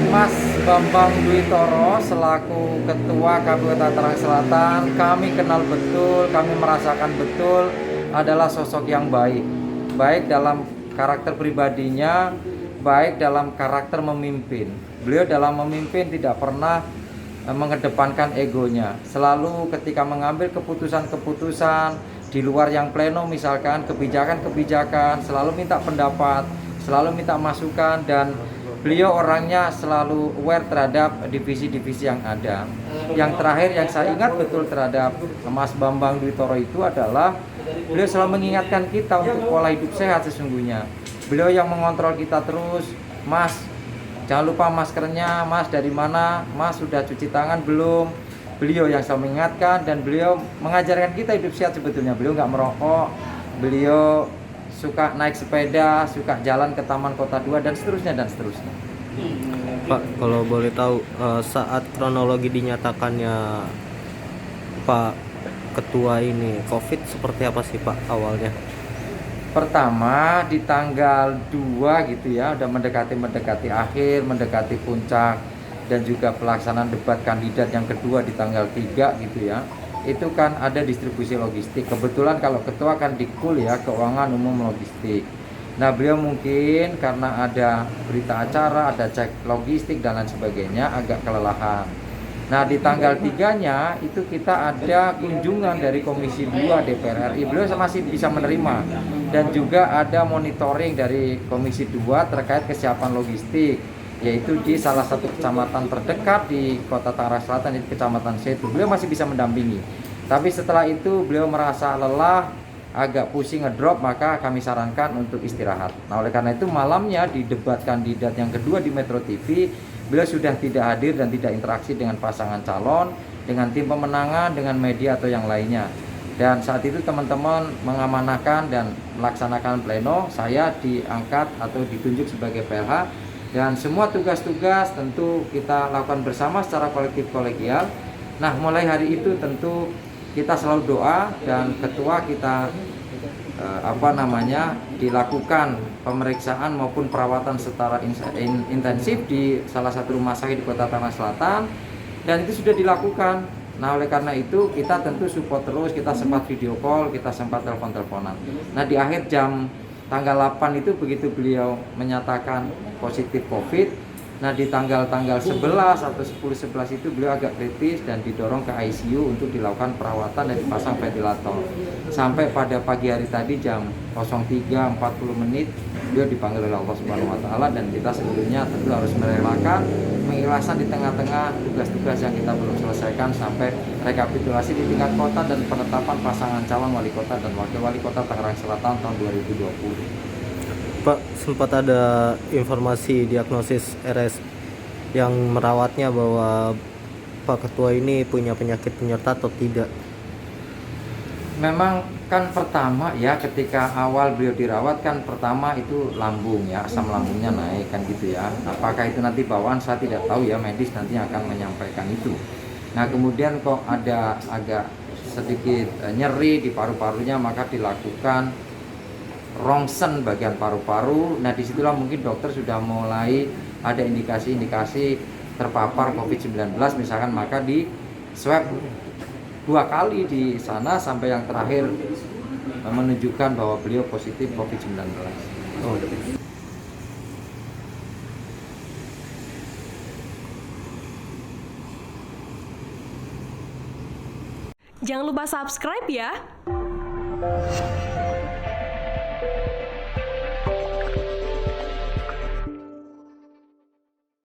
Mas Bambang Dwi Toro selaku Ketua KPU Tangerang Selatan, kami kenal betul, kami merasakan betul adalah sosok yang baik. Baik dalam karakter pribadinya, baik dalam karakter memimpin. Beliau dalam memimpin tidak pernah mengedepankan egonya. Selalu ketika mengambil keputusan-keputusan di luar yang pleno, misalkan kebijakan-kebijakan, selalu minta pendapat, selalu minta masukan, dan beliau orangnya selalu aware terhadap divisi-divisi yang ada. Yang terakhir yang saya ingat betul terhadap Mas Bambang Dwi Toro itu adalah beliau selalu mengingatkan kita untuk pola hidup sehat sesungguhnya. Beliau yang mengontrol kita terus, Mas, jangan lupa maskernya, Mas dari mana, Mas sudah cuci tangan belum? Beliau yang selalu mengingatkan dan beliau mengajarkan kita hidup sehat sebetulnya. Beliau nggak merokok, beliau suka naik sepeda, suka jalan ke Taman Kota 2 dan seterusnya dan seterusnya. Pak, kalau boleh tahu saat kronologi dinyatakannya Pak Ketua ini COVID seperti apa sih Pak awalnya? Pertama di tanggal 2 gitu ya, udah mendekati akhir, mendekati puncak, dan juga pelaksanaan debat kandidat yang kedua di tanggal 3 gitu ya. Itu kan ada distribusi logistik. Kebetulan kalau ketua kan dikul ya, keuangan umum logistik. Nah beliau mungkin karena ada berita acara, ada cek logistik dan lain sebagainya agak kelelahan. Nah di tanggal 3-nya itu kita ada kunjungan dari Komisi 2 DPR RI. Beliau masih bisa menerima. Dan juga ada monitoring dari Komisi 2 terkait kesiapan logistik, yaitu di salah satu kecamatan terdekat di Kota Tangerang Selatan, itu Kecamatan Setu. Beliau masih bisa mendampingi. Tapi setelah itu beliau merasa lelah, agak pusing ngedrop, maka kami sarankan untuk istirahat. Nah oleh karena itu malamnya di debat kandidat yang kedua di Metro TV, beliau sudah tidak hadir dan tidak interaksi dengan pasangan calon, dengan tim pemenangan, dengan media atau yang lainnya. Dan saat itu teman-teman mengamanahkan dan melaksanakan pleno, saya diangkat atau ditunjuk sebagai PLH, dan semua tugas-tugas tentu kita lakukan bersama secara kolektif kolegial. Nah mulai hari itu tentu kita selalu doa dan ketua kita dilakukan pemeriksaan maupun perawatan secara intensif di salah satu rumah sakit di Kota Tangerang Selatan, dan itu sudah dilakukan. Nah oleh karena itu kita tentu support terus, kita sempat video call, kita sempat telepon-teleponan. Nah di akhir jam tanggal 8 itu begitu beliau menyatakan positif COVID. Nah di tanggal 11 atau 10-11 itu beliau agak kritis dan didorong ke ICU untuk dilakukan perawatan dan dipasang ventilator. Sampai pada pagi hari tadi jam 03.40 beliau dipanggil oleh Allah Subhanahu wa taala, dan kita sebelumnya tentu harus merelakan, mengikhlaskan di tengah-tengah tugas-tugas yang kita belum selesaikan sampai rekapitulasi di tingkat kota dan penetapan pasangan calon wali kota dan wakil wali kota Tangerang Selatan tahun 2020. Pak, sempat ada informasi diagnosis RS yang merawatnya bahwa Pak Ketua ini punya penyakit penyerta atau tidak? Memang kan pertama ya, ketika awal beliau dirawat kan pertama itu lambung ya, asam lambungnya naik kan gitu ya. Apakah itu nanti bawaan saya tidak tahu ya, medis nanti akan menyampaikan itu. Nah kemudian kok ada agak sedikit nyeri di paru-parunya, maka dilakukan rongsen bagian paru-paru. Nah disitulah mungkin dokter sudah mulai ada indikasi-indikasi terpapar COVID-19 misalkan, maka di swab 2 kali di sana sampai yang terakhir menunjukkan bahwa beliau positif COVID-19. Oh. Jangan lupa subscribe ya.